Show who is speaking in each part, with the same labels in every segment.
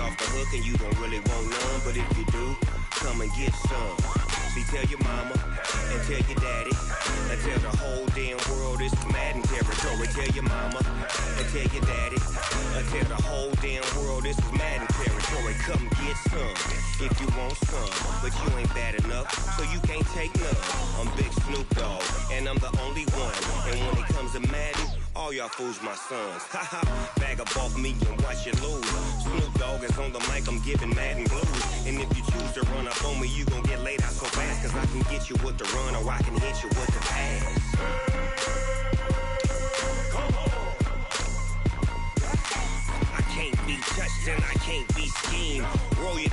Speaker 1: off the hook and you don't really want none. But if you do, come and get some. See, tell your mama and tell your daddy and tell the whole damn world it's Madden territory. Tell your mama and tell your daddy and tell the whole damn world this is Madden territory. Come get some if you want some, but you ain't bad enough, so you can't take none. I'm Big Snoop Dogg, and I'm the only one. And when it comes to Madden, all y'all fools my sons. Haha, bag up off me and watch you lose. Snoop Dogg is on the mic, I'm giving Madden blues. And if you choose to run up on me, you gon' get laid out so fast, cause I can get you with the run or I can hit you with the pass. Come on. I can't be touched and I can't be schemed. Roll you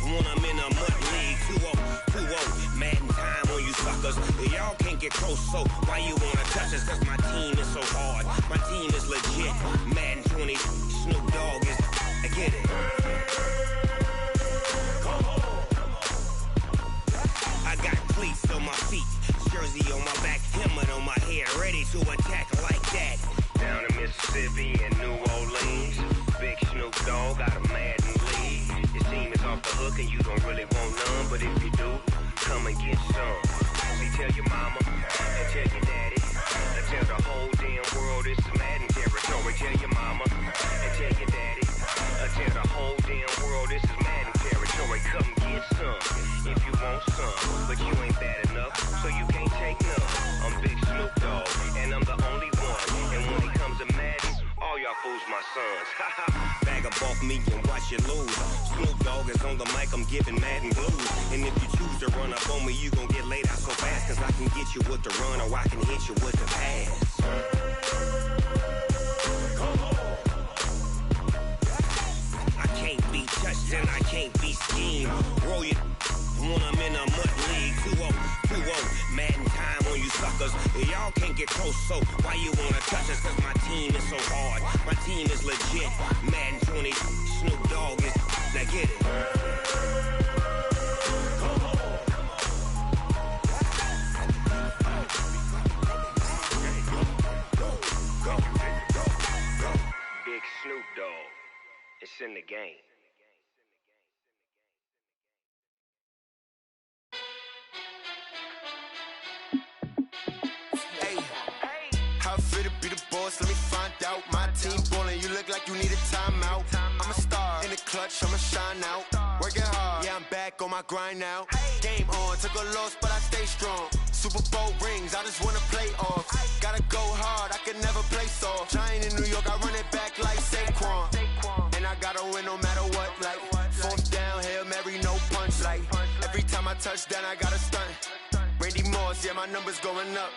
Speaker 1: when I'm in a mud league. 2-0, Madden time on you suckers. Y'all can't get close, so why you wanna touch us? Cause my team is so hard, my team is legit. Madden 20, Snoop Dogg is, I get it. Come on. I got cleats on my feet, jersey on my back, helmet on my head, ready to attack like that. Down in Mississippi and New Orleans, Big Snoop Dogg got a Madden league. Your team is off the hook and you don't really want none, but if you do, come and get some. See, tell your mama and tell your daddy and tell the whole damn world this is Madden territory. Tell your mama and tell your daddy and tell the whole damn world this is Madden territory. Come get some if you want some, but you ain't bad enough, so you can't take none. I'm Big Snoop Dogg, and I'm the only one. And when it comes to Madden, all y'all fools my sons. Haha, bag up off me and watch you lose. Snoop Dogg is on the mic, I'm giving Madden blues. And if you choose to run up on me, you gon' get laid out so fast, cause I can get you with the run or I can hit you with the pass. Come on. I can't be touched and I can't be schemed. Roll you when I'm in a mud league. 2-0, Madden time on you suckers. Y'all can't get close, so why you wanna touch us? Cause my team is so hard, my team is legit. Madden 20, Snoop Dogg is, now get it. Come on. Go. Big Snoop Dogg, it's in the game.
Speaker 2: Let me find out. My team ballin', you look like you need a timeout. I'm a star in the clutch, I'ma shine out. Working hard, yeah, I'm back on my grind now. Game on, took a loss, but I stay strong. Super Bowl rings, I just wanna play off. Gotta go hard, I can never play soft. Giant in New York, I run it back like Saquon. And I gotta win no matter what, like fourth down, Hail Mary, no punch. Like every time I touch down, I gotta stunt. Randy Moss, yeah, my numbers going up.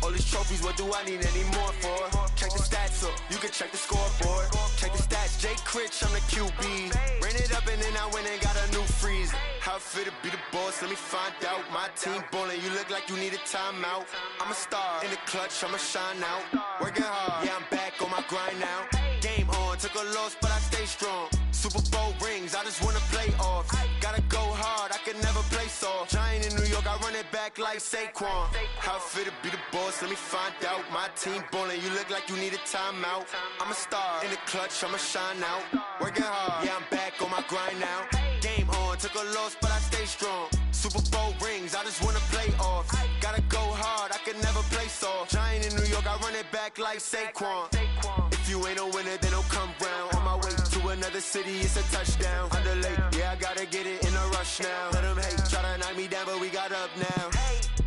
Speaker 2: All these trophies, what do I need any more for? Check the stats up, you can check the scoreboard. Check the stats, Jay Critch, I'm the QB. Ran it up and then I went and got a new freeze. How it feel to be the boss, let me find out. My team ballin', you look like you need a timeout. I'm a star in the clutch, I'ma shine out. Working hard, yeah, I'm back on my grind now. Game on, took a loss, but I stay strong. Super Bowl rings, I just wanna play off. Gotta go hard, I can never play soft. Giant in New York, I run it back like Saquon. How it feel to be the boss, let me find out. My team ballin', you look like you need a timeout. I'm a star in the clutch, I'ma shine out. Working hard, yeah, I'm back on my grind now. Game on, took a loss, but I stay strong. Super Bowl rings, I just wanna play off. Gotta go hard, I can never play soft. Giant in New York, I run it back like Saquon. If you ain't a winner, then don't come round. On my way to another city, it's a touchdown. Underlay, yeah, I gotta get it in a rush now. Let them hate, try to knock me down, but we got up now.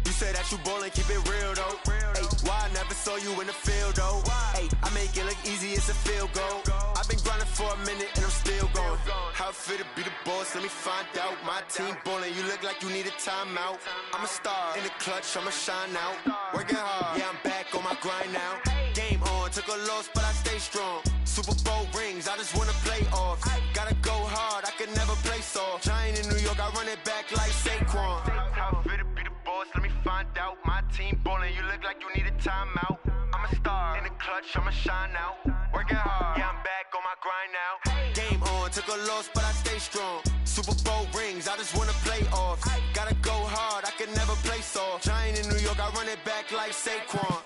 Speaker 2: You say that you ballin', keep it real though. Ay, why I never saw you in the field though? Ay, I make it look easy, it's a field goal. I've been grinding for a minute and I'm still going. How it feel to be the boss, let me find out. My team ballin', you look like you need a timeout. I'm a star in the clutch, I'ma shine out. Working hard, yeah, I'm back on my grind now. Game on, took a loss, but I stay strong. Super Bowl rings, I just wanna play off. Gotta go hard, I can never play soft. Giant in New York, I run it back like Saquon. How it feel to be the boss, let me find out. My team ballin', you look like you need a timeout. I'm a star in the clutch, I'ma shine out. Working hard, yeah, I'm back on my grind now. Game on, took a loss, but I stay strong. Super Bowl rings, I just wanna play off. Gotta go hard, I can never play soft. Giant in New York, I run it back like Saquon.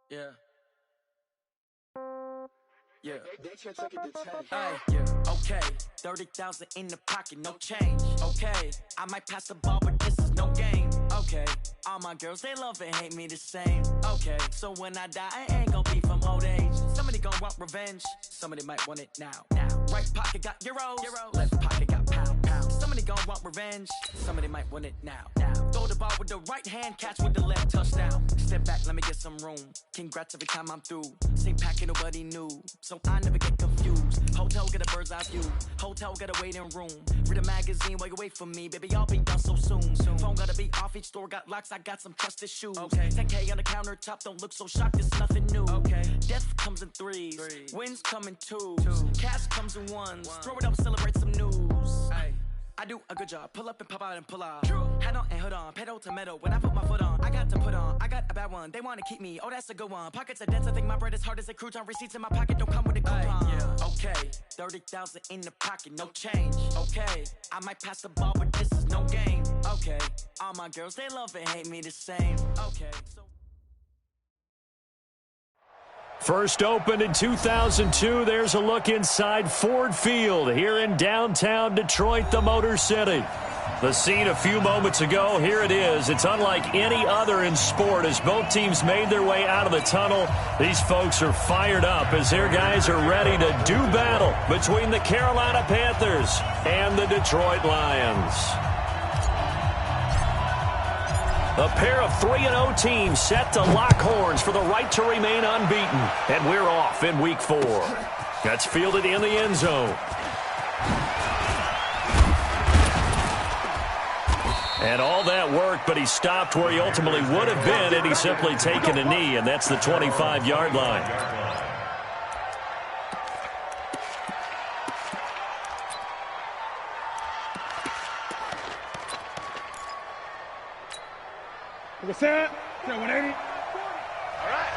Speaker 3: Yeah. Yeah. Hey, yeah. Okay. 30,000 in the pocket, no change. Okay. I might pass the ball, but this is no game. Okay. All my girls, they love and hate me the same. Okay. So when I die, I ain't gonna be from old age. Somebody gonna want revenge. Somebody might want it now. Right pocket got euros. Left pocket got pound. Somebody gonna want revenge. Somebody might want it now. Throw the ball with the right hand, catch with the left, touchdown. Step back, let me get some room. Congrats every time I'm through. Same packet, nobody knew. So I never get confused. Hotel get a bird's eye view. Hotel get a waiting room. Read a magazine while you wait for me. Baby, I'll be done so soon. Phone gotta be off, each store got locks. I got some trusted shoes. Okay. 10K on the countertop, don't look so shocked, it's nothing new. Okay. Death comes in threes. Wins come in twos. Cash comes in ones. Throw it up, celebrate some news. Ay. I do a good job, pull up and pop out and pull off. Hat on and hood on, pedal to metal. When I put my foot on, I got to put on. I got a bad one, they wanna keep me. Oh, that's a good one. Pockets are dense, I think my bread is hard as a crouton. Receipts in my pocket don't come with a coupon. Yeah. Okay, 30,000 in the pocket, no change. Okay, I might pass the ball, but this is no game. Okay, all my girls, they love and hate me the same. Okay, so.
Speaker 4: First opened in 2002, there's a look inside Ford Field here in downtown Detroit, the Motor City. The scene a few moments ago, here it is. It's unlike any other in sport as both teams made their way out of the tunnel. These folks are fired up as their guys are ready to do battle between the Carolina Panthers and the Detroit Lions. A pair of 3-0 teams set to lock horns for the right to remain unbeaten. And we're off in week 4. That's fielded in the end zone. And all that worked, but he stopped where he ultimately would have been had he simply taken a knee, and that's the 25-yard line.
Speaker 5: What's that? 180.
Speaker 6: All right.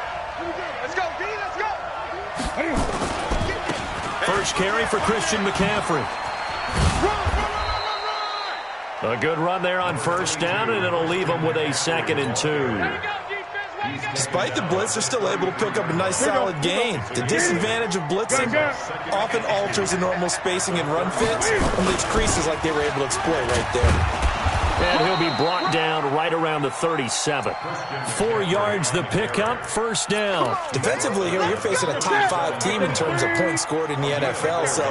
Speaker 6: Let's go, D. Let's go.
Speaker 4: First carry for Christian McCaffrey. A good run there on first down, and it'll leave them with a 2nd and 2.
Speaker 7: Despite the blitz, they're still able to pick up a nice solid gain. The disadvantage of blitzing often alters the normal spacing and run fits and leaves creases like they were able to exploit right there.
Speaker 4: And he'll be brought down right around the 37. 4 yards the pickup, first down.
Speaker 7: Defensively here, you're facing a top 5 team in terms of points scored in the NFL. So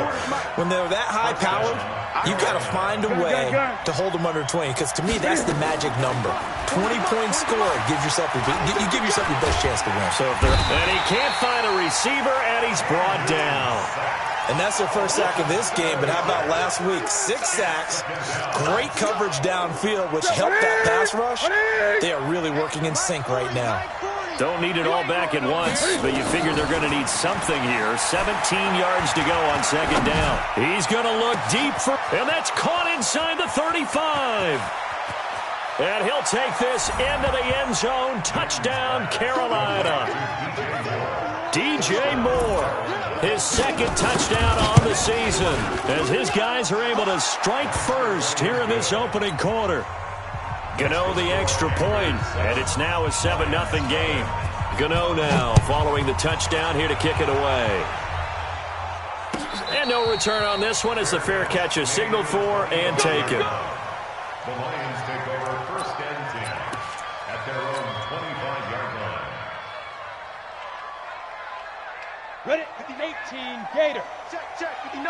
Speaker 7: when they're that high powered, you've got to find a way to hold them under 20. Because to me, that's the magic number. 20 points scored gives yourself your best chance to win.
Speaker 4: And he can't find a receiver, and he's brought down.
Speaker 7: And that's their first sack of this game, but how about last week? 6 sacks, great coverage downfield, which helped that pass rush. They are really working in sync right now.
Speaker 4: Don't need it all back at once, but you figure they're going to need something here. 17 yards to go on 2nd down. He's going to look deep and that's caught inside the 35. And he'll take this into the end zone. Touchdown, Carolina. DJ Moore, his 2nd touchdown on the season, as his guys are able to strike first here in this opening quarter. Gano the extra point, and it's now a 7-0 game. Gano now following the touchdown here to kick it away. And no return on this one as the fair catch is signaled for and taken.
Speaker 8: The Lions take over 1st and 10 at their own 25-yard line.
Speaker 5: Ready with the 18, Gator.
Speaker 6: Check, 59.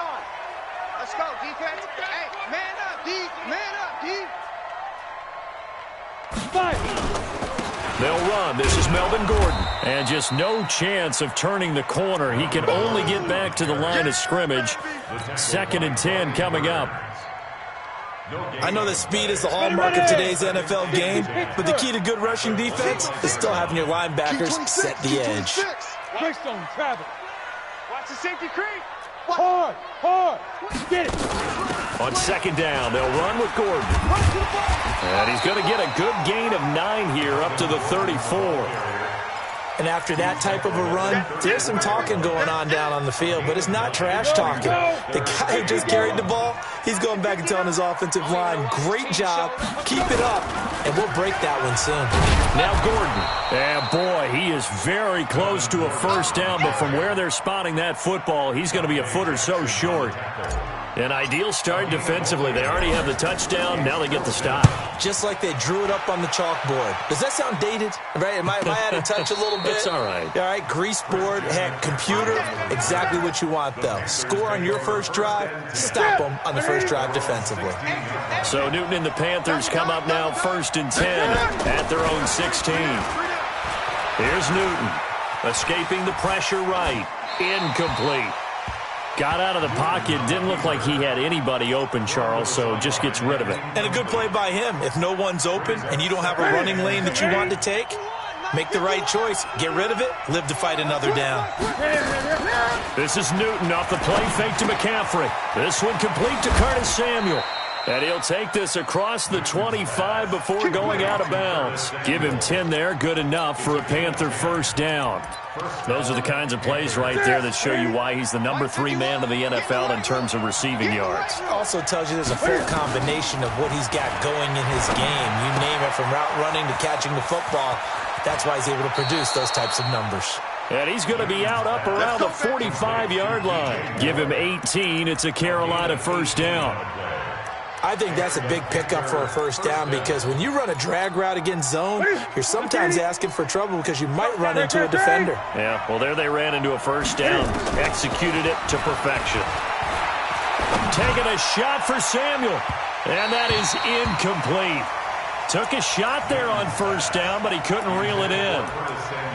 Speaker 6: Let's go, defense. Hey, man up, D. Man up, D.
Speaker 4: They'll run. This is Melvin Gordon. And just no chance of turning the corner. He can only get back to the line of scrimmage. 2nd and 10 coming up.
Speaker 7: I know that speed is the hallmark of today's NFL game, but the key to good rushing defense is still having your linebackers set the edge.
Speaker 5: Greystone, travel.
Speaker 6: Watch the safety creep.
Speaker 5: Hard. Get it.
Speaker 4: On 2nd down, they'll run with Gordon. And he's going to get a good gain of 9 here up to the 34.
Speaker 7: And after that type of a run, there's some talking going on down on the field, but it's not trash talking. The guy who just carried the ball, he's going back and telling his offensive line, great job, keep it up, and we'll break that one soon.
Speaker 4: Now Gordon. And boy, he is very close to a first down, but from where they're spotting that football, he's going to be a foot or so short. An ideal start defensively. They already have the touchdown. Now they get the stop.
Speaker 7: Just like they drew it up on the chalkboard. Does that sound dated? Right? Am I out of touch a little bit?
Speaker 4: It's all right.
Speaker 7: All right, grease board, heck, computer, exactly what you want, though. Score on your first drive, stop them on the first drive defensively.
Speaker 4: So Newton and the Panthers come up now 1st and 10 at their own 16. Here's Newton, escaping the pressure right. Incomplete. Got out of the pocket. Didn't look like he had anybody open, Charles, so just gets rid of it.
Speaker 7: And a good play by him. If no one's open and you don't have a running lane that you want to take, make the right choice. Get rid of it. Live to fight another down.
Speaker 4: This is Newton off the play fake to McCaffrey. This one complete to Curtis Samuel. And he'll take this across the 25 before going out of bounds. Give him 10 there. Good enough for a Panther first down. Those are the kinds of plays right there that show you why he's the number 3 man of the NFL in terms of receiving yards.
Speaker 7: Also tells you there's a full combination of what he's got going in his game. You name it, from route running to catching the football. That's why he's able to produce those types of numbers.
Speaker 4: And he's going to be out up around the 45-yard line. Give him 18. It's a Carolina first down.
Speaker 7: I think that's a big pickup for a first down, because when you run a drag route against zone, you're sometimes asking for trouble because you might run into a defender.
Speaker 4: Yeah, well, there they ran into a first down. Executed it to perfection. Taking a shot for Samuel. And that is incomplete. Took a shot there on first down, but he couldn't reel it in.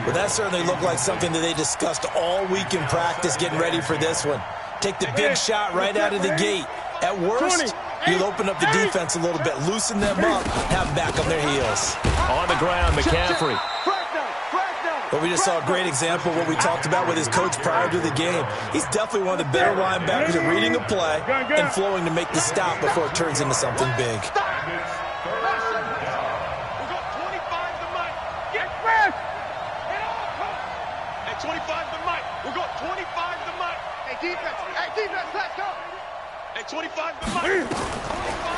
Speaker 7: Well, that certainly looked like something that they discussed all week in practice, getting ready for this one. Take the big shot right out of the gate. At worst, you'll open up the defense a little bit, loosen them up, have them back on their heels.
Speaker 4: On the ground, McCaffrey.
Speaker 7: But we just saw a great example of what we talked about with his coach prior to the game. He's definitely one of the better linebackers at reading a play and flowing to make the stop before it turns into something big.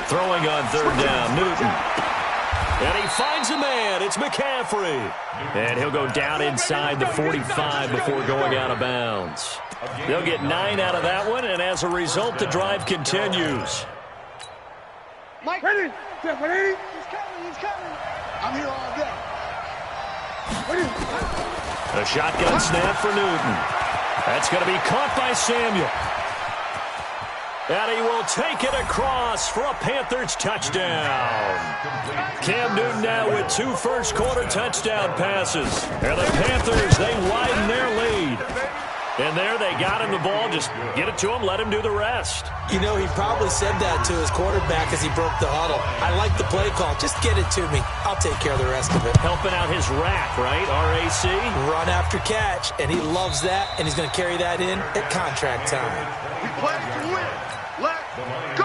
Speaker 4: Throwing on third down, Newton. And he finds a man. It's McCaffrey. And he'll go down inside the 45 before going out of bounds. They'll get 9 out of that one, and as a result, the drive continues.
Speaker 6: Mike, ready? He's coming. I'm here all day.
Speaker 4: A shotgun snap for Newton. That's going to be caught by Samuel. And he will take it across for a Panthers touchdown. Cam Newton now with 2 first-quarter touchdown passes. And the Panthers, they widen their lead. And there they got him the ball. Just get it to him, let him do the rest.
Speaker 7: You know, he probably said that to his quarterback as he broke the huddle. I like the play call. Just get it to me. I'll take care of the rest of it.
Speaker 4: Helping out his rack, right? RAC?
Speaker 7: Run after catch. And he loves that, and he's going to carry that in at contract time.
Speaker 6: We play to win. Let's go.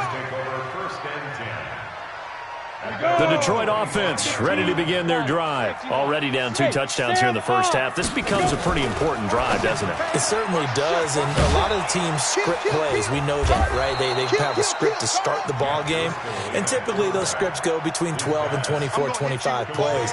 Speaker 4: The Detroit offense ready to begin their drive. Already down 2 touchdowns here in the first half. This becomes a pretty important drive, doesn't it?
Speaker 7: It certainly does, and a lot of the teams script plays. We know that, right? They have a script to start the ball game, and typically those scripts go between 12 and 24, 25 plays.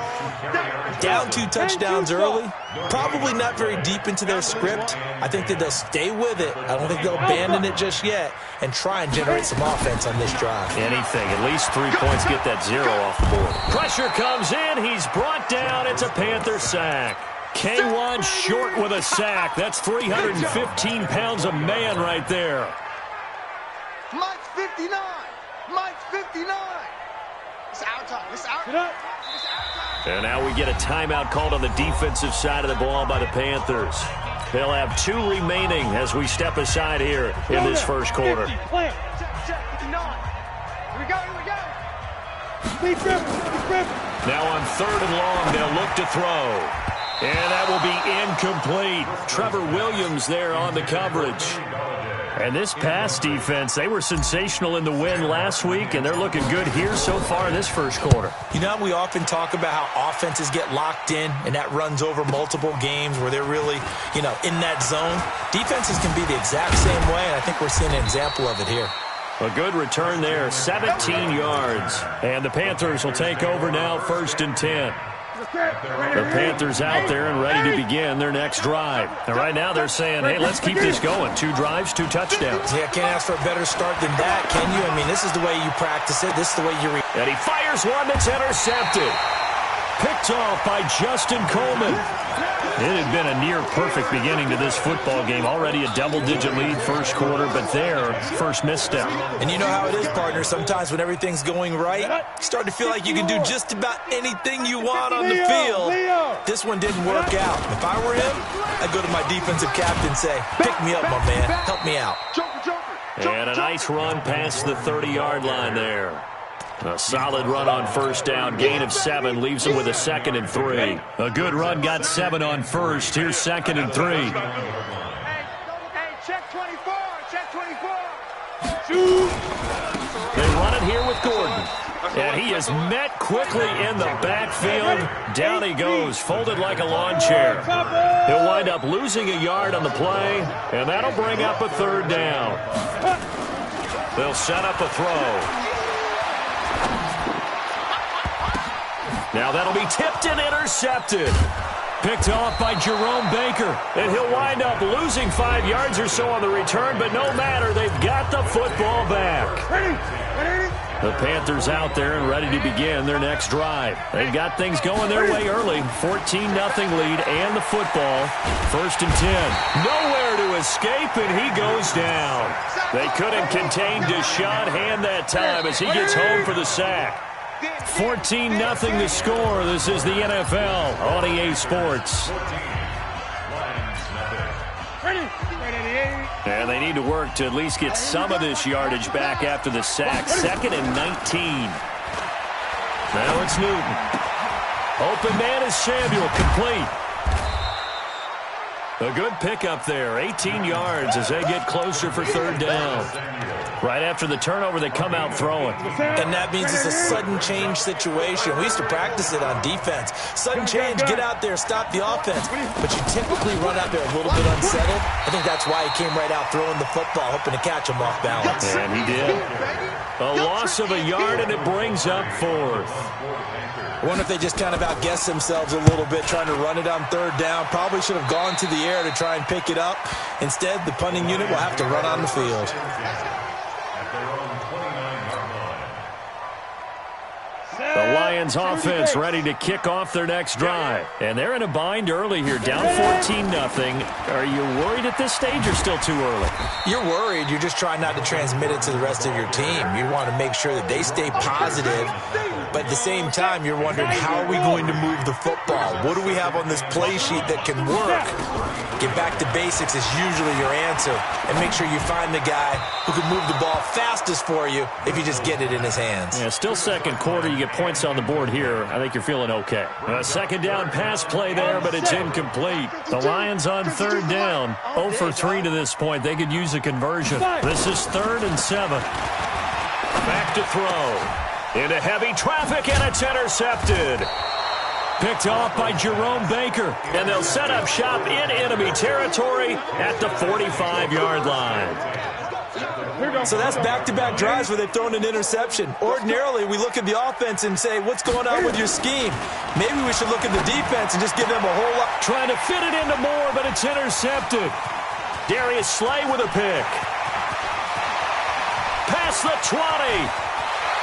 Speaker 7: Down 2 touchdowns early, probably not very deep into their script. I think that they'll stay with it. I don't think they'll abandon it just yet and try and generate some offense on this drive.
Speaker 4: Anything. At least 3 points, get that 0 off the board. Pressure comes in. He's brought down. It's a Panther sack. K1 short with a sack. That's 315 pounds a man right there.
Speaker 6: Mike's 59. Mike's 59. It's our time. It's our time.
Speaker 4: And now we get a timeout called on the defensive side of the ball by the Panthers. They'll have 2 remaining as we step aside here in this first quarter.
Speaker 6: Check, 59. Here we go.
Speaker 4: Now on 3rd and long, they'll look to throw. And that will be incomplete. Trevor Williams there on the coverage. And this pass defense, they were sensational in the win last week, and they're looking good here so far in this first quarter.
Speaker 7: You know, we often talk about how offenses get locked in, and that runs over multiple games where they're really, in that zone. Defenses can be the exact same way, and I think we're seeing an example of it here.
Speaker 4: A good return there, 17 yards. And the Panthers will take over now, 1st and 10. The Panthers out there and ready to begin their next drive. And right now they're saying, hey, let's keep this going. 2 drives, 2 touchdowns.
Speaker 7: Yeah, can't ask for a better start than that, can you? I mean, this is the way you practice it. This is the way you
Speaker 4: And he fires one that's intercepted. Picked off by Justin Coleman. It had been a near-perfect beginning to this football game. Already a double-digit lead first quarter, but their first misstep.
Speaker 7: And you know how it is, partner. Sometimes when everything's going right, you start to feel like you can do just about anything you want on the field. This one didn't work out. If I were him, I'd go to my defensive captain and say, pick me up, my man. Help me out.
Speaker 4: And a nice run past the 30-yard line there. A solid run on first down. Gain of 7 leaves him with a 2nd and 3. A good run got 7 on first. Here's 2nd and 3.
Speaker 6: Hey, check 24. Check 24.
Speaker 4: They run it here with Gordon. And he is met quickly in the backfield. Down he goes, folded like a lawn chair. He'll wind up losing a yard on the play, and that'll bring up a 3rd down. They'll set up a throw. Now that'll be tipped and intercepted. Picked off by Jerome Baker. And he'll wind up losing 5 yards or so on the return, but no matter, they've got the football back. The Panthers out there and ready to begin their next drive. They've got things going their way early. 14-0 lead and the football. 1st and 10. Nowhere to escape, and he goes down. They couldn't contain Deshaun Hand that time as he gets home for the sack. 14-0 the score. This is the NFL on EA Sports. And they need to work to at least get some of this yardage back after the sack. 2nd and 19. Now it's Newton. Open man is Samuel, complete. A good pickup there, 18 yards as they get closer for 3rd down. Right after the turnover, they come out throwing.
Speaker 7: And that means it's a sudden change situation. We used to practice it on defense. Sudden change, get out there, stop the offense. But you typically run out there a little bit unsettled. I think that's why he came right out throwing the football, hoping to catch him off balance.
Speaker 4: And he did. A loss of a yard, and it brings up 4th.
Speaker 7: I wonder if they just kind of outguessed themselves a little bit trying to run it on 3rd down. Probably should have gone to the air to try and pick it up. Instead, the punting unit will have to run on the field.
Speaker 4: The Lions offense ready to kick off their next drive. And they're in a bind early here, down 14-0. Are you worried at this stage or still too early?
Speaker 7: You're worried. You're just trying not to transmit it to the rest of your team. You want to make sure that they stay positive. But at the same time, you're wondering, how are we going to move the football? What do we have on this play sheet that can work? Get back to basics is usually your answer. And make sure you find the guy who can move the ball fastest for you if you just get it in his hands.
Speaker 4: Yeah, still 2nd quarter. You get points on the board here. I think you're feeling okay. A 2nd down pass play there, but it's incomplete. The Lions on 3rd down. 0 for 3 to this point. They could use a conversion. This is 3rd and 7. Back to throw. Into heavy traffic, and it's intercepted. Picked off by Jerome Baker. And they'll set up shop in enemy territory at the 45-yard line.
Speaker 7: So that's back-to-back drives where they've thrown an interception. Ordinarily, we look at the offense and say, what's going on with your scheme? Maybe we should look at the defense and just give them a whole lot.
Speaker 4: Trying to fit it into Moore, but it's intercepted. Darius Slay with a pick. Past the 20.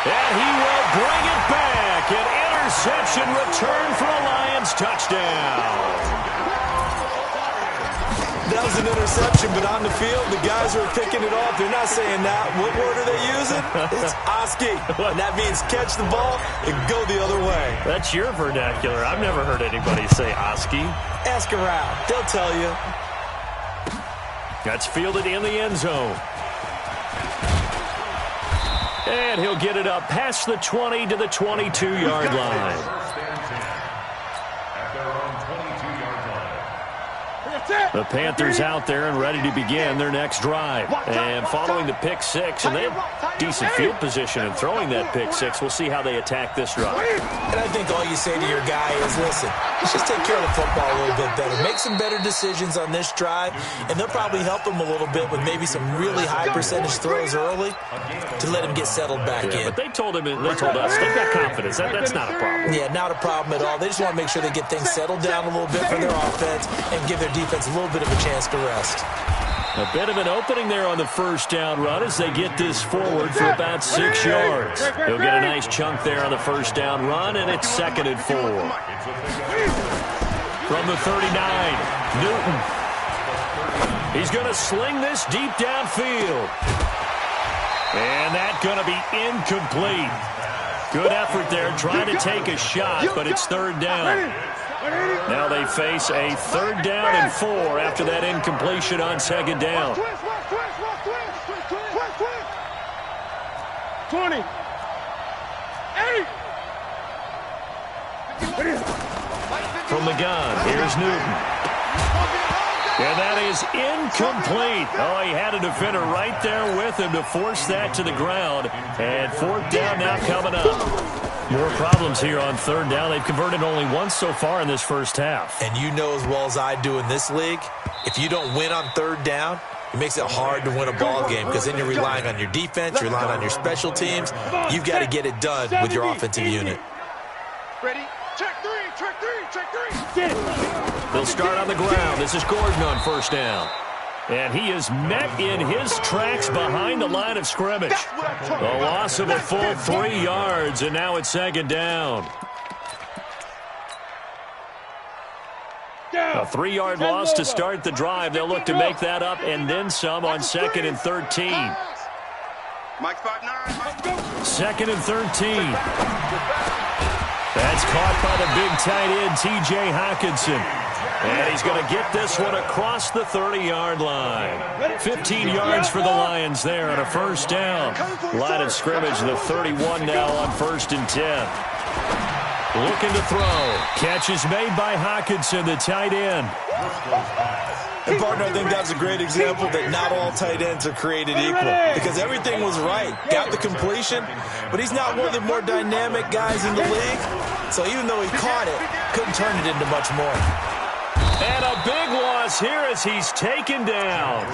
Speaker 4: And he will bring it back. An interception return for a Lions touchdown.
Speaker 7: That was an interception, but on the field, the guys who are picking it off, they're not saying that. What word are they using? It's Oski. And that means catch the ball and go the other way.
Speaker 4: That's your vernacular. I've never heard anybody say Oski.
Speaker 7: Ask around. They'll tell you.
Speaker 4: That's fielded in the end zone. And he'll get it up past the 20 to the 22-yard line. The Panthers out there and ready to begin their next drive. And following the pick 6, and decent field position and throwing that pick six. We'll see how they attack this drive.
Speaker 7: And I think all you say to your guy is, listen, let's just take care of the football a little bit better. Make some better decisions on this drive, and they'll probably help him a little bit with maybe some really high percentage throws early to let him get settled back in.
Speaker 4: But they told us they've got confidence. That's not a problem.
Speaker 7: Yeah, not a problem at all. They just want to make sure they get things settled down a little bit for their offense and give their defense a little bit of a chance to rest.
Speaker 4: A bit of an opening there on the first down run as they get this forward for about 6 yards. He'll get a nice chunk there on the first down run, and it's 2nd and 4. From the 39, Newton. He's going to sling this deep downfield. And that's going to be incomplete. Good effort there trying to take a shot, but it's 3rd down. Now they face a 3rd down and 4 after that incompletion on 2nd down.
Speaker 5: 20. 8.
Speaker 4: From the gun, here's Newton. And that is incomplete. Oh, he had a defender right there with him to force that to the ground. And 4th down now coming up. More problems here on 3rd down. They've converted only once so far in this first half.
Speaker 7: And you know as well as I do in this league, if you don't win on 3rd down, it makes it hard to win a ball game because then you're relying on your defense, you're relying on your special teams. You've got to get it done with your offensive unit.
Speaker 6: Ready? Check 3, check 3, check 3.
Speaker 4: They'll start on the ground. This is Gordon on 1st down. And he is met in his tracks behind the line of scrimmage. A loss of a full 3 yards, and now it's 2nd down. A 3-yard loss to start the drive. They'll look to make that up and then some on 2nd and 13.
Speaker 6: Mike 5-9.
Speaker 4: 2nd and 13. That's caught by the big tight end, T.J. Hawkinson. And he's going to get this one across the 30-yard line. 15 yards for the Lions there on a 1st down. Line of scrimmage, the 31 now on 1st and 10. Looking to throw. Catch is made by Hawkinson, the tight end.
Speaker 7: And, partner, I think that's a great example that not all tight ends are created equal because everything was right. Got the completion, but he's not one of the more dynamic guys in the league. So even though he caught it, couldn't turn it into much more.
Speaker 4: And a big loss here as he's taken down.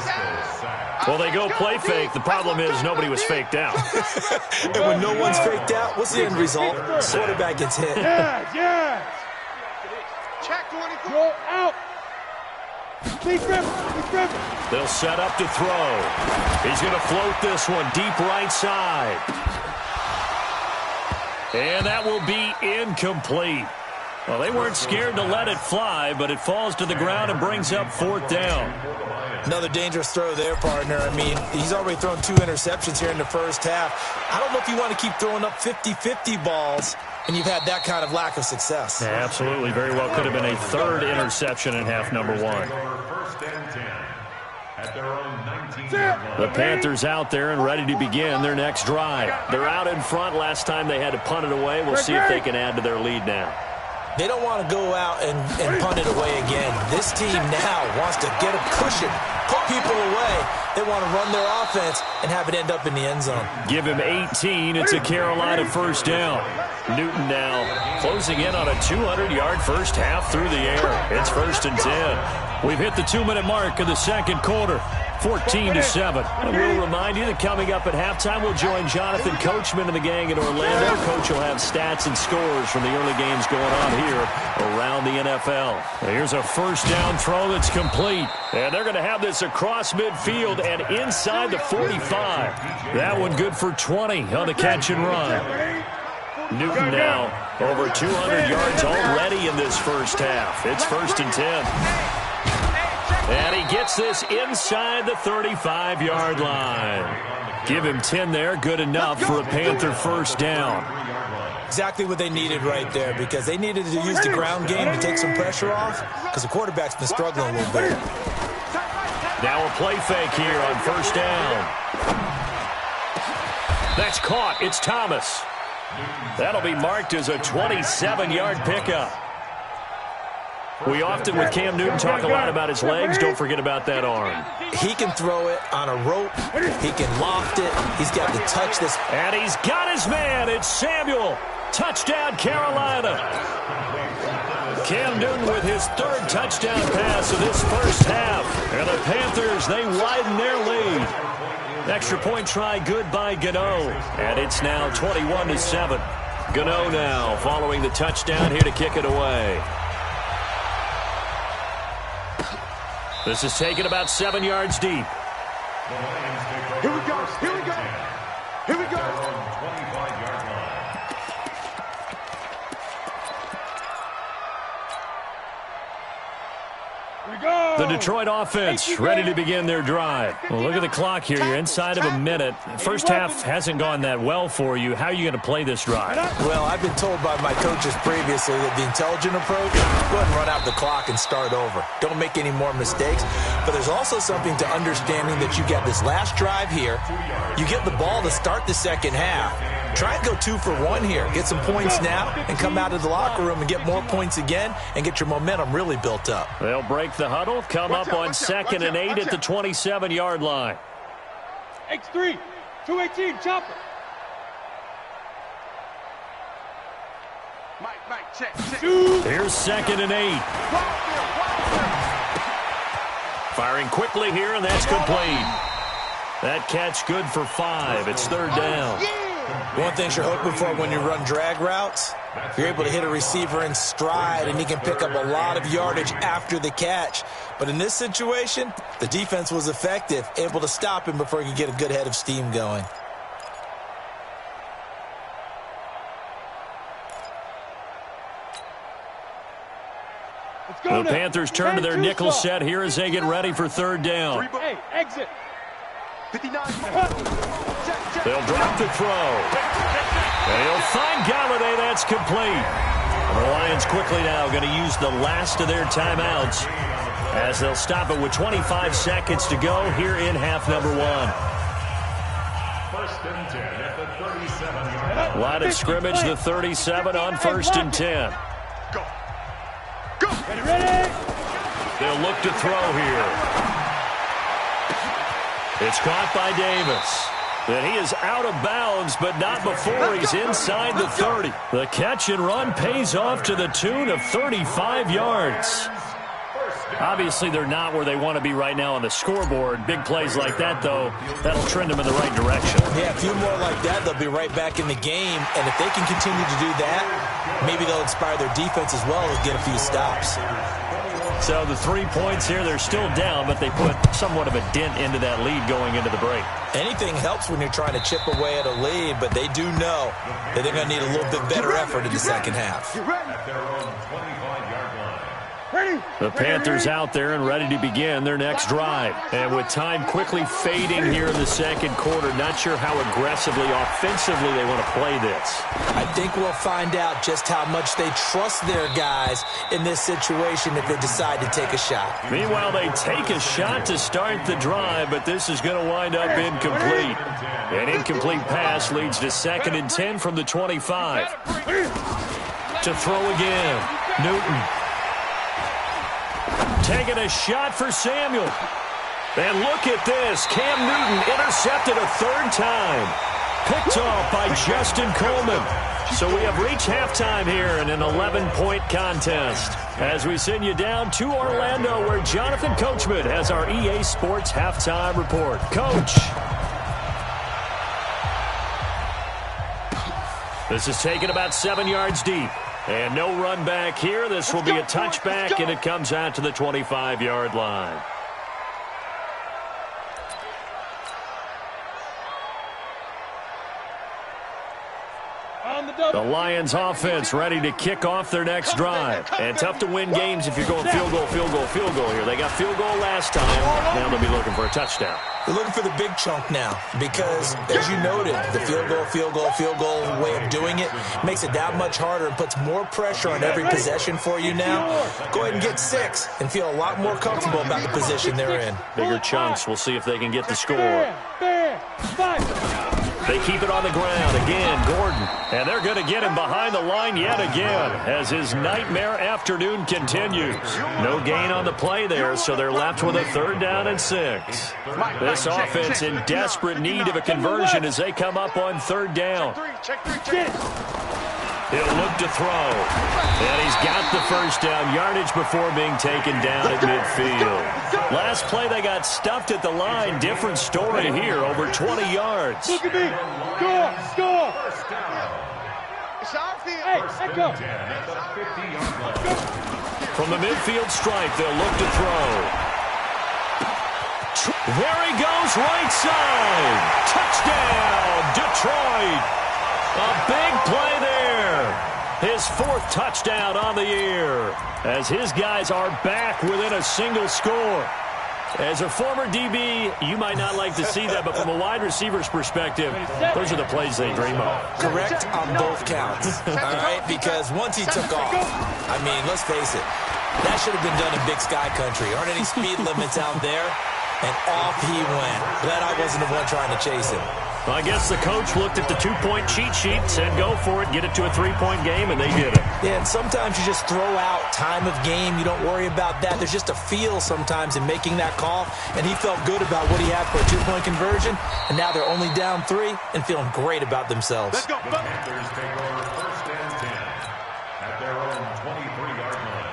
Speaker 4: Well, they go play fake. The problem is nobody was faked out.
Speaker 7: And when no one's faked out, what's the end result? Quarterback gets hit.
Speaker 5: Yeah.
Speaker 6: Check 24.
Speaker 5: Go out.
Speaker 4: They'll set up to throw. He's going to float this one deep right side. And that will be incomplete. Well, they weren't scared to let it fly, but it falls to the ground and brings up 4th down.
Speaker 7: Another dangerous throw there, partner. I mean, he's already thrown 2 interceptions here in the first half. I don't know if you want to keep throwing up 50-50 balls, and you've had that kind of lack of success.
Speaker 4: Yeah, absolutely. Very well could have been a 3rd interception in half number 1. The Panthers out there and ready to begin their next drive. They're out in front. Last time they had to punt it away. We'll see if they can add to their lead now.
Speaker 7: They don't want to go out and punt it away again. This team now wants to get a cushion, put people away. They want to run their offense and have it end up in the end zone.
Speaker 4: Give him 18. It's a Carolina 1st down. Newton now closing in on a 200-yard first half through the air. It's 1st and 10. We've hit the 2-minute mark of the 2nd quarter. 14-7. And we'll remind you that coming up at halftime, we'll join Jonathan Coachman and the gang in Orlando. Coach will have stats and scores from the early games going on here around the NFL. Here's a 1st down throw that's complete. And they're going to have this across midfield and inside the 45. That one good for 20 on the catch and run. Newton now over 200 yards already in this first half. It's 1st and 10. And he gets this inside the 35-yard line. Give him 10 there. Good enough for a Panther 1st down.
Speaker 7: Exactly what they needed right there because they needed to use the ground game to take some pressure off because the quarterback's been struggling a little bit.
Speaker 4: Now a play fake here on 1st down. That's caught. It's Thomas. That'll be marked as a 27-yard pickup. We often, with Cam Newton, talk a lot about his legs. Don't forget about that arm.
Speaker 7: He can throw it on a rope. He can loft it. He's got the touch this.
Speaker 4: And he's got his man. It's Samuel. Touchdown, Carolina. Cam Newton with his third touchdown pass of this first half. And the Panthers, they widen their lead. Extra point try good by Gano. And it's now 21-7. Gano now following the touchdown here to kick it away. This is taken about 7 yards deep.
Speaker 6: Here we go. Here we go. Here we go.
Speaker 8: 25-yard line.
Speaker 4: The Detroit offense ready to begin their drive. Well, look at the clock here. You're inside of a minute. First half hasn't gone that well for you. How are you going to play this drive?
Speaker 7: Well, I've been told by my coaches previously that the intelligent approach, go ahead and run out the clock and start over. Don't make any more mistakes. But there's also something to understanding that you got this last drive here. You get the ball to start the second half. Try and go 2 for 1 here. Get some points now and come out of the locker room and get more points again and get your momentum really built up.
Speaker 4: They'll break the huddle, come up on 2nd and 8 at the 27-yard line.
Speaker 5: X3, 218, chopper.
Speaker 6: Mike, check.
Speaker 4: Here's 2nd and 8. Firing quickly here, and that's complete. That catch good for 5. It's 3rd down.
Speaker 7: One thing you're hoping for when you run drag routes, you're able to hit a receiver in stride, and he can pick up a lot of yardage after the catch. But in this situation, the defense was effective, able to stop him before he could get a good head of steam going.
Speaker 4: The Panthers turn to their nickel set here as they get ready for 3rd down.
Speaker 5: Hey, exit.
Speaker 6: 59.
Speaker 4: They'll drop the throw. And he'll find Galladay. That's complete. And the Lions quickly now going to use the last of their timeouts as they'll stop it with 25 seconds to go here in half number 1.
Speaker 8: 1st and 10 at the 37-yard line.
Speaker 4: Line of scrimmage, the 37 on 1st and 10.
Speaker 6: Go.
Speaker 5: Ready?
Speaker 4: They'll look to throw here. It's caught by Davis. And he is out of bounds, but not before he's inside the 30. The catch and run pays off to the tune of 35 yards. Obviously, they're not where they want to be right now on the scoreboard. Big plays like that, though, that'll trend them in the right direction.
Speaker 7: Yeah, a few more like that, they'll be right back in the game. And if they can continue to do that, maybe they'll inspire their defense as well and get a few stops.
Speaker 4: So the 3 points here, they're still down, but they put somewhat of a dent into that lead going into the break.
Speaker 7: Anything helps when you're trying to chip away at a lead, but they do know that they're going to need a little bit better effort in the second half.
Speaker 8: At their own 25-yard line.
Speaker 4: The Panthers out there and ready to begin their next drive. And with time quickly fading here in the second quarter, not sure how aggressively, offensively they want to play this.
Speaker 7: I think we'll find out just how much they trust their guys in this situation if they decide to take a shot.
Speaker 4: Meanwhile, they take a shot to start the drive, but this is going to wind up incomplete. An incomplete pass leads to 2nd and 10 from the 25. To throw again, Newton. Taking a shot for Samuel. And look at this. Cam Newton intercepted a 3rd time. Picked off by Justin Coleman. So we have reached halftime here in an 11-point contest. As we send you down to Orlando, where Jonathan Coachman has our EA Sports halftime report. Coach. This is taken about 7 yards deep. And no run back here. This will be a touchback, and it comes out to the 25-yard line. The Lions offense ready to kick off their next drive. And tough to win games if you're going field goal here. They got field goal last time. Now they'll be looking for a touchdown.
Speaker 7: They're looking for the big chunk now because, as you noted, the field goal way of doing it makes it that much harder and puts more pressure on every possession for you now. Go ahead and get 6 and feel a lot more comfortable about the position they're in.
Speaker 4: Bigger chunks. We'll see if they can get the score. They keep it on the ground. Again, Gordon. And they're going to get him behind the line yet again as his nightmare afternoon continues. No gain on the play there, so they're left with a 3rd down and 6. This offense in desperate need of a conversion as they come up on 3rd down. He'll look to throw. And he's got the 1st down yardage before being taken down at midfield. Last play, they got stuffed at the line. Different story here, over 20 yards.
Speaker 5: Look at me. Score.
Speaker 6: It's our field.
Speaker 5: Hey, let go.
Speaker 4: From the midfield stripe, they'll look to throw. There he goes, right side. Touchdown, Detroit. A big play there. His 4th touchdown on the year as his guys are back within a single score. As a former DB, you might not like to see that, but from a wide receiver's perspective, those are the plays they dream of.
Speaker 7: Correct on both counts, all right? Because once he took off, I mean, let's face it, that should have been done in Big Sky Country. Aren't any speed limits out there? And off he went. Glad I wasn't the one trying to chase him.
Speaker 4: Well, I guess the coach looked at the 2-point cheat sheet, said go for it, get it to a 3-point game, and they did it.
Speaker 7: Yeah, and sometimes you just throw out time of game. You don't worry about that. There's just a feel sometimes in making that call, and he felt good about what he had for a 2-point conversion, and now they're only down 3 and feeling great about themselves.
Speaker 8: Let's go. The Panthers take over 1st and 10 at their own 23-yard line.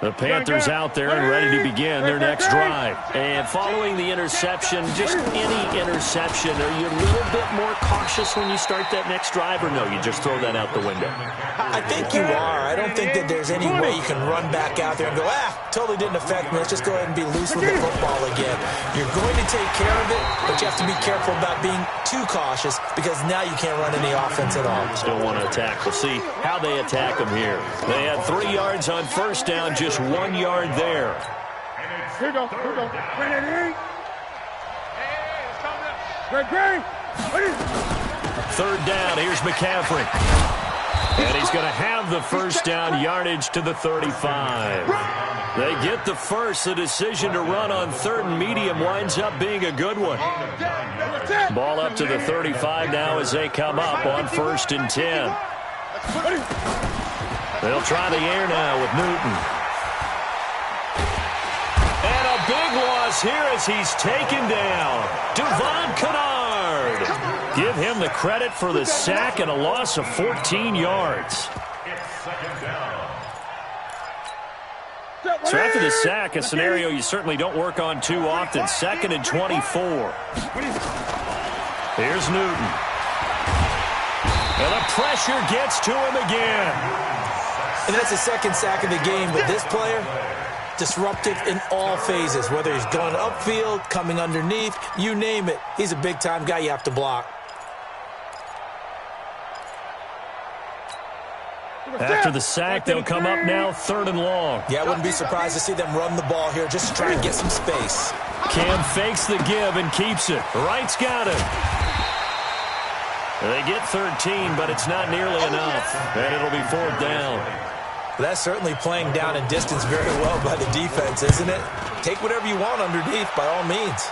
Speaker 4: The Panthers out there and ready to begin their next drive. And following the interception, just any interception, are you a little bit more cautious when you start that next drive, or no, you just throw that out the window?
Speaker 7: I think you are. I don't think that there's any way you can run back out there and go, totally didn't affect me. Let's just go ahead and be loose with the football again. You're going to take care of it, but you have to be careful about being too cautious because now you can't run any offense at all.
Speaker 4: Still want to attack. We'll see how they attack them here. They had 3 yards on 1st down, just 1 yard there.
Speaker 5: Here we go. Great.
Speaker 4: 3rd down, here's McCaffrey. And he's going to have the 1st down yardage to the 35. They get the first. The decision to run on 3rd and medium winds up being a good one. Ball up to the 35 now as they come up on 1st and 10. They'll try the air now with Newton. And a big loss here as he's taken down. Devon Kennard. Give him the credit for the sack and a loss of 14 yards. So after the sack, a scenario you certainly don't work on too often. 2nd and 24. Here's Newton. And the pressure gets to him again.
Speaker 7: And that's the 2nd sack of the game, but this player, disruptive in all phases, whether he's going upfield, coming underneath, you name it. He's a big-time guy you have to block.
Speaker 4: After the sack, they'll come up now 3rd and long.
Speaker 7: Yeah, I wouldn't be surprised to see them run the ball here just to try and get some space.
Speaker 4: Cam fakes the give and keeps it. Wright's got it. They get 13, but it's not nearly enough. And it'll be 4th down.
Speaker 7: That's certainly playing down and distance very well by the defense, isn't it? Take whatever you want underneath, by all means.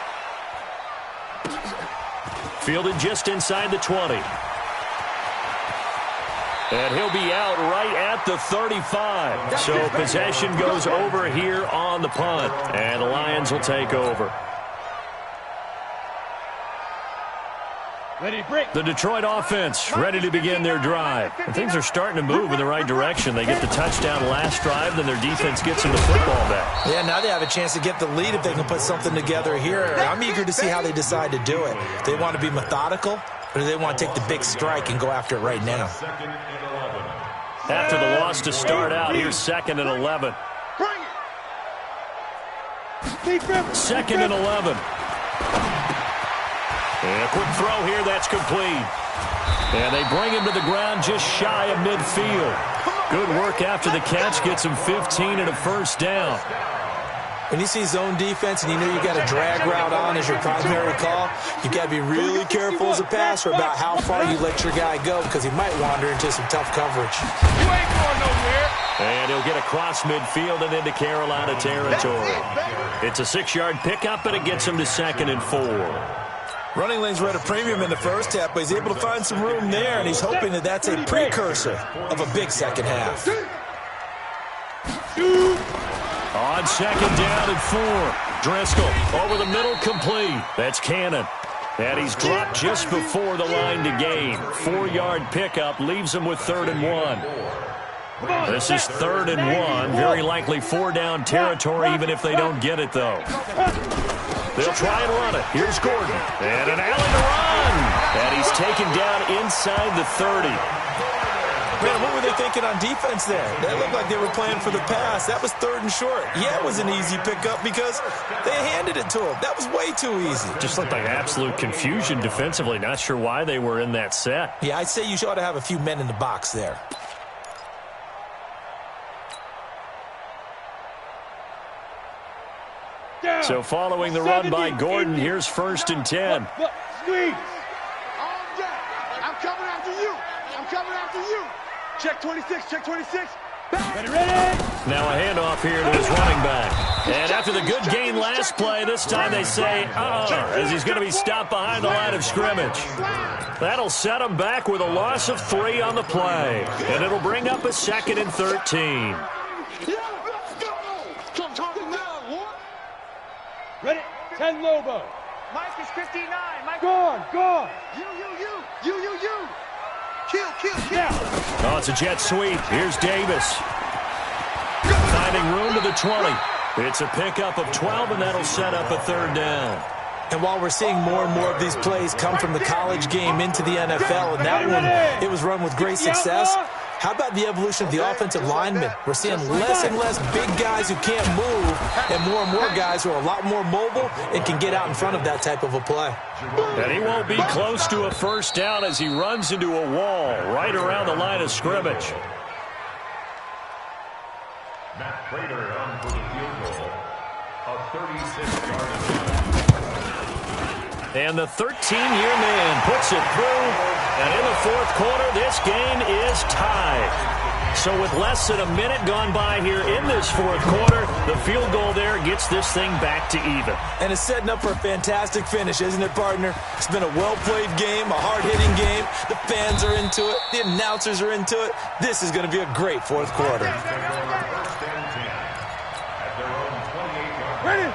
Speaker 4: Fielded just inside the 20. And he'll be out right at the 35. So possession goes over here on the punt. And the Lions will take over. The Detroit offense ready to begin their drive. And things are starting to move in the right direction. They get the touchdown last drive, then their defense gets them the football back.
Speaker 7: Yeah, now they have a chance to get the lead if they can put something together here. I'm eager to see how they decide to do it. Do they want to be methodical, or do they want to take the big strike and go after it right now?
Speaker 4: After the loss to start out, here's 2nd and 11. 2nd and 11. And a quick throw here, that's complete. And they bring him to the ground just shy of midfield. Good work after the catch, gets him 15 and a 1st down.
Speaker 7: When you see zone defense and you know you got a drag route on as your primary call, you got to be really careful as a passer about how far you let your guy go because he might wander into some tough coverage.
Speaker 5: You ain't going nowhere.
Speaker 4: And he'll get across midfield and into Carolina territory. It's a 6-yard pickup, and it gets him to 2nd and 4.
Speaker 7: Running lanes were at a premium in the first half, but he's able to find some room there, and he's hoping that that's a precursor of a big second half.
Speaker 4: On 2nd down and 4. Driscoll over the middle, complete. That's Cannon. And he's dropped just before the line to gain. 4-yard pickup leaves him with 3rd and 1. This is 3rd and 1. Very likely 4-down territory, even if they don't get it, though. They'll try and run it. Here's Gordon. And an alley to run. And he's taken down inside the 30.
Speaker 7: Man, what were they thinking on defense there? That looked like they were playing for the pass. That was 3rd and short. Yeah, it was an easy pickup because they handed it to him. That was way too easy.
Speaker 4: Just looked like absolute confusion defensively. Not sure why they were in that set.
Speaker 7: Yeah, I'd say you ought to have a few men in the box there.
Speaker 4: So following the run by Gordon, here's 1st and 10.
Speaker 5: Squeeze.
Speaker 6: I'm coming after you. I'm coming after you. Check 26. Check 26.
Speaker 5: Ready.
Speaker 4: Now a handoff here to his running back. And after the good gain last play, this time they say, as he's going to be stopped behind the line of scrimmage. That'll set him back with a loss of 3 on the play. And it'll bring up a 2nd and 13.
Speaker 5: Ready. 10 Lobo.
Speaker 6: Mike is 59. Mike.
Speaker 5: Gone.
Speaker 6: You. Kill.
Speaker 4: Oh, it's a jet sweep. Here's Davis. Finding room to the 20. It's a pickup of 12, and that'll set up a 3rd down.
Speaker 7: And while we're seeing more and more of these plays come from the college game into the NFL, and that one, it was run with great success, how about the evolution of the offensive linemen? We're seeing less and less big guys who can't move and more guys who are a lot more mobile and can get out in front of that type of a play.
Speaker 4: And he won't be close to a 1st down as he runs into a wall right around the line of scrimmage.
Speaker 8: Matt Prater on for the field goal. A 36-yard attempt.
Speaker 4: And the 13-year man puts it through. And in the 4th quarter, this game is tied. So with less than a minute gone by here in this 4th quarter, the field goal there gets this thing back to even.
Speaker 7: And it's setting up for a fantastic finish, isn't it, partner? It's been a well-played game, a hard-hitting game. The fans are into it. The announcers are into it. This is going to be a great 4th quarter.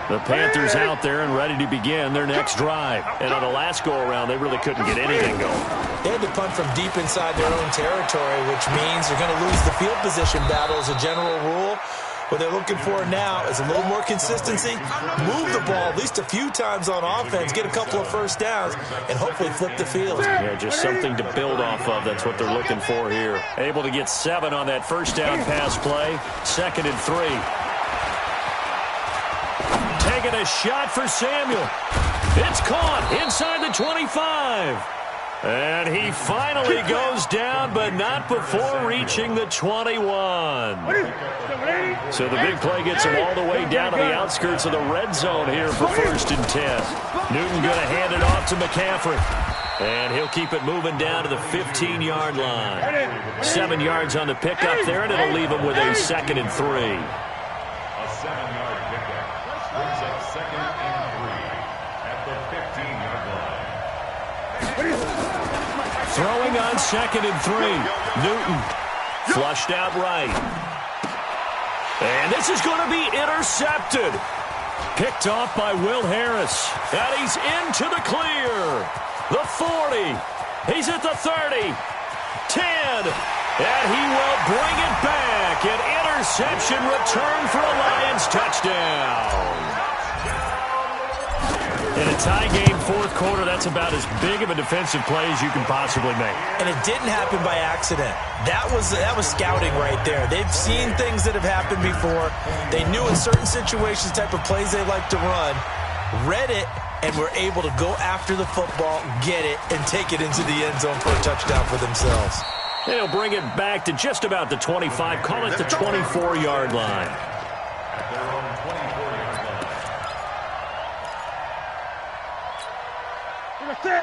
Speaker 4: The Panthers out there and ready to begin their next drive. And on the last go-around, they really couldn't get anything going.
Speaker 7: They had to punt from deep inside their own territory, which means they're going to lose the field position battle as a general rule. What they're looking for now is a little more consistency, move the ball at least a few times on offense, get a couple of 1st downs, and hopefully flip the field.
Speaker 4: Yeah, just something to build off of. That's what they're looking for here. Able to get 7 on that 1st down pass play. 2nd and 3. Taking a shot for Samuel. It's caught inside the 25. And he finally goes down, but not before reaching the 21. So the big play gets him all the way down to the outskirts of the red zone here for 1st and 10. Newton going to hand it off to McCaffrey. And he'll keep it moving down to the 15-yard line. 7 yards on the pickup there, and it'll leave him with a 2nd and 3.
Speaker 8: A 7-yard pickup brings up 2nd and 3 at the 15-yard line.
Speaker 4: Throwing on 2nd and 3. Newton flushed out right. And this is going to be intercepted. Picked off by Will Harris. And he's into the clear. The 40. He's at the 30. 10. And he will bring it back. An interception return for a Lions touchdown. In a tie game, 4th quarter, that's about as big of a defensive play as you can possibly make.
Speaker 7: And it didn't happen by accident. That was scouting right there. They've seen things that have happened before. They knew in certain situations the type of plays they like to run, read it, and were able to go after the football, get it, and take it into the end zone for a touchdown for themselves.
Speaker 4: They'll bring it back to just about the 25, call it the 24-yard line.
Speaker 8: At their own 24-yard line.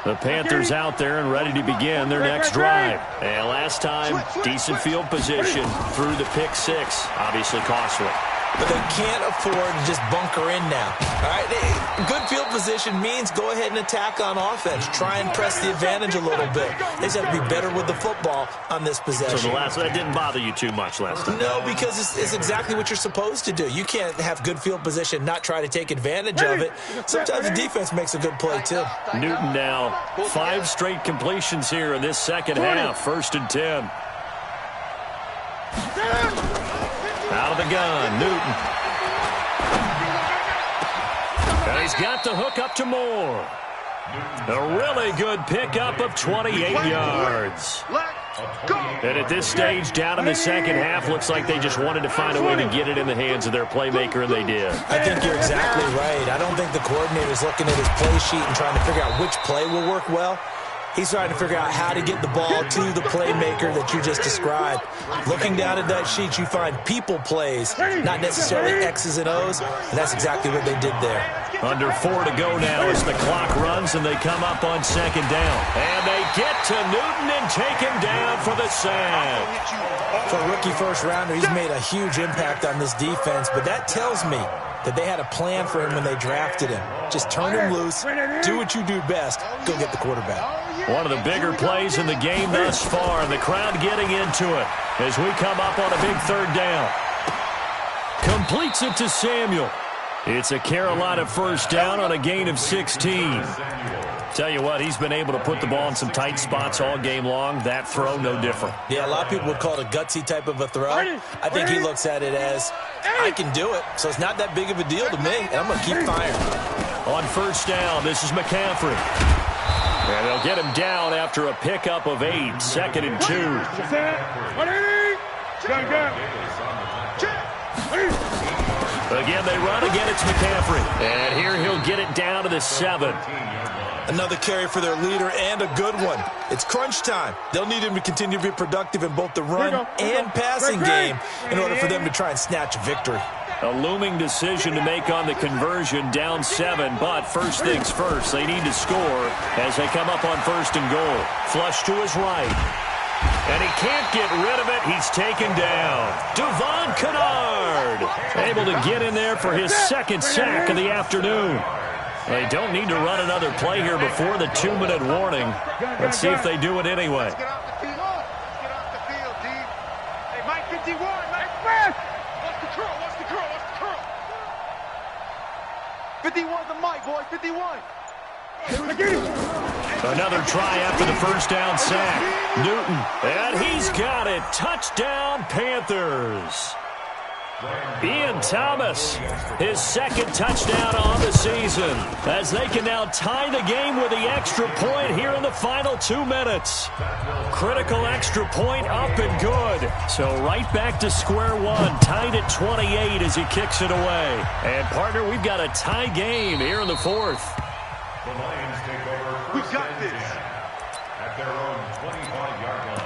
Speaker 4: The Panthers out there and ready to begin their next drive. And last time, decent field position through the pick six. Obviously costly.
Speaker 7: But they can't afford to just bunker in now. All right, good field position means go ahead and attack on offense. Try and press the advantage a little bit. They just have to be better with the football on this possession.
Speaker 4: So that didn't bother you too much last time?
Speaker 7: No, because it's exactly what you're supposed to do. You can't have good field position, not try to take advantage of it. Sometimes the defense makes a good play, too.
Speaker 4: Newton now, 5 straight completions here in this second half. 1st and 10. Out of the gun, Newton. And he's got the hook up to Moore. A really good pickup of 28 yards. And at this stage, down in the second half, looks like they just wanted to find a way to get it in the hands of their playmaker, and they did.
Speaker 7: I think you're exactly right. I don't think the coordinator's looking at his play sheet and trying to figure out which play will work well. He's trying to figure out how to get the ball to the playmaker that you just described. Looking down at that sheet, you find people plays, not necessarily X's and O's, and that's exactly what they did there.
Speaker 4: Under 4 to go now as the clock runs, and they come up on 2nd down. And they get to Newton and take him down for the sack.
Speaker 7: For a rookie first-rounder, he's made a huge impact on this defense, but that tells me that they had a plan for him when they drafted him. Just turn him loose, do what you do best, go get the quarterback.
Speaker 4: One of the bigger plays in the game thus far, and the crowd getting into it as we come up on a big 3rd down. Completes it to Samuel. It's a Carolina 1st down on a gain of 16. Tell you what, he's been able to put the ball in some tight spots all game long. That throw, no different.
Speaker 7: Yeah, a lot of people would call it a gutsy type of a throw. I think he looks at it as, I can do it, so it's not that big of a deal to me, and I'm going to keep firing.
Speaker 4: On 1st down, this is McCaffrey. And they'll get him down after a pickup of 8. 2nd and 2. Again, they run. Again, it's McCaffrey. And here he'll get it down to the 7.
Speaker 7: Another carry for their leader, and a good one. It's crunch time. They'll need him to continue to be productive in both the run and passing game in order for them to try and snatch a victory.
Speaker 4: A looming decision to make on the conversion, down 7, but first things first, they need to score as they come up on 1st and goal. Flush to his right. And he can't get rid of it. He's taken down. devonking416's able to get in there for his 2nd sack of the afternoon. They don't need to run another play here before the 2-minute warning. Let's see if they do it anyway.
Speaker 6: Get off the field, D. Hey, Mike 51, Mike Smith. What's the curl? 51's the mic, boys. 51.
Speaker 4: Another try after the 1st down sack. Newton, and he's got it. Touchdown, Panthers. Ian Thomas, his 2nd touchdown on the season, as they can now tie the game with the extra point here in the final 2 minutes. Critical extra point up and good. So right back to square one, tied at 28 as he kicks it away. And partner, we've got a tie game here in the 4th.
Speaker 8: The Lions take over.
Speaker 6: We got this.
Speaker 8: At their own 25-yard line.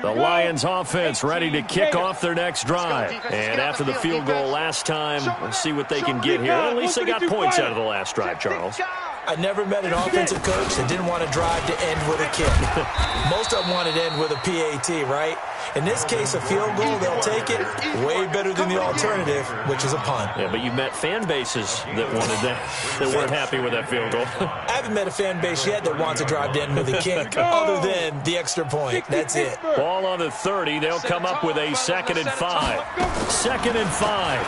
Speaker 4: The Lions offense ready to kick off their next drive. And after the field goal last time, we'll see what they can get here. At least they got points out of the last drive, Charles.
Speaker 7: I never met an offensive coach that didn't want to drive to end with a kick. Most of them wanted to end with a PAT, right? In this case, a field goal, they'll take it way better than the alternative, which is a punt.
Speaker 4: Yeah, but you've met fan bases that wanted that, that weren't happy with that field goal.
Speaker 7: I haven't met a fan base yet that wants to drive to end with a kick, other than the extra point. That's it.
Speaker 4: Ball on the 30. They'll come up with a 2nd and 5. 2nd and 5.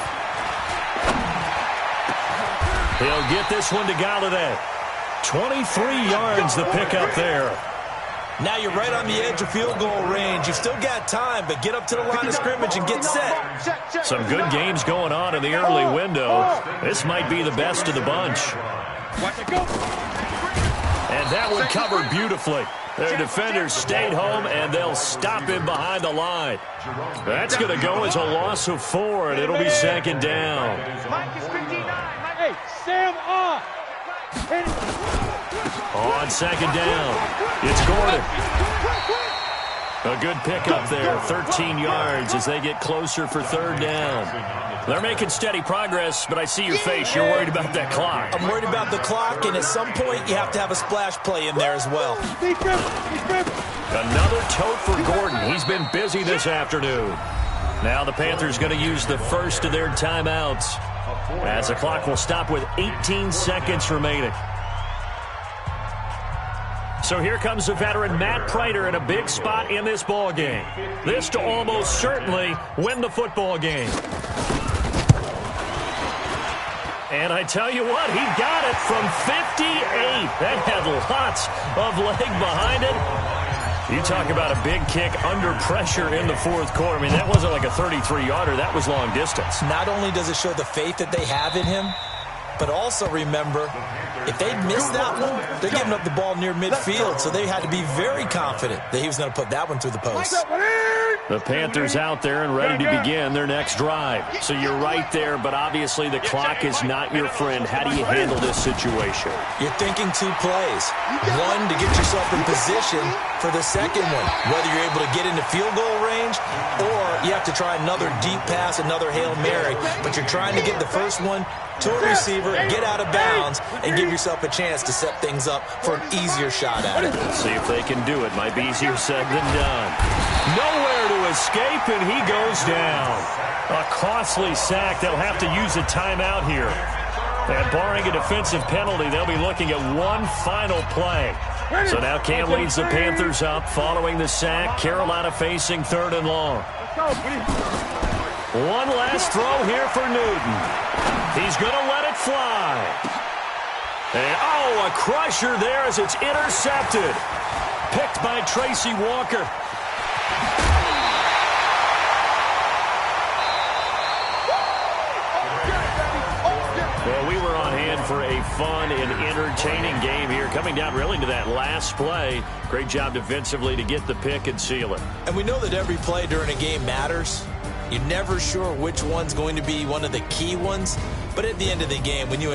Speaker 4: He'll get this one to Galladay. 23 yards the pickup there.
Speaker 7: Now you're right on the edge of field goal range. You've still got time, but get up to the line of scrimmage and get set.
Speaker 4: Some good games going on in the early window. This might be the best of the bunch. And that one covered beautifully. Their defenders stayed home, and they'll stop him behind the line. That's going to go as a loss of 4, and it'll be 2nd down.
Speaker 6: Mike is 59. Hey, Sam off.
Speaker 4: On 2nd down, it's Gordon. A good pickup there, 13 yards as they get closer for third down. They're making steady progress, but I see your face. You're worried about that clock.
Speaker 7: I'm worried about the clock, and at some point you have to have a splash play in there as well.
Speaker 4: Another tote for Gordon. He's been busy this afternoon. Now the Panthers going to use the first of their timeouts as the clock will stop with 18 seconds remaining. So here comes the veteran Matt Prater in a big spot in this ball game. This to almost certainly win the football game. And I tell you what, he got it from 58. That had lots of leg behind it. You talk about a big kick under pressure in the fourth quarter. I mean, that wasn't like a 33-yarder. That was long distance.
Speaker 7: Not only does it show the faith that they have in him, but also remember, if they miss that one, they're giving up the ball near midfield, so they had to be very confident that he was going to put that one through the post.
Speaker 4: The Panthers out there and ready to begin their next drive. So you're right there, but obviously the clock is not your friend. How do you handle this situation?
Speaker 7: You're thinking two plays. One, to get yourself in position for the second one, whether you're able to get into field goal range or you have to try another deep pass, another Hail Mary, but you're trying to get the first one to a receiver, get out of bounds, and give yourself a chance to set things up for an easier shot at it.
Speaker 4: Let's see if they can do it. Might be easier said than done. Nowhere to escape, and he goes down. A costly sack. They'll have to use a timeout here. And barring a defensive penalty, they'll be looking at one final play. So now Cam leads the Panthers up following the sack. Carolina facing third and long. One last throw here for Newton. He's going to let it fly. And, oh, a crusher there as it's intercepted. Picked by Tracy Walker. Well, we were on hand for a fun and entertaining game here. Coming down really to that last play. Great job defensively to get the pick and seal it.
Speaker 7: And we know that every play during a game matters. You're never sure which one's going to be one of the key ones. But at the end of the game, when you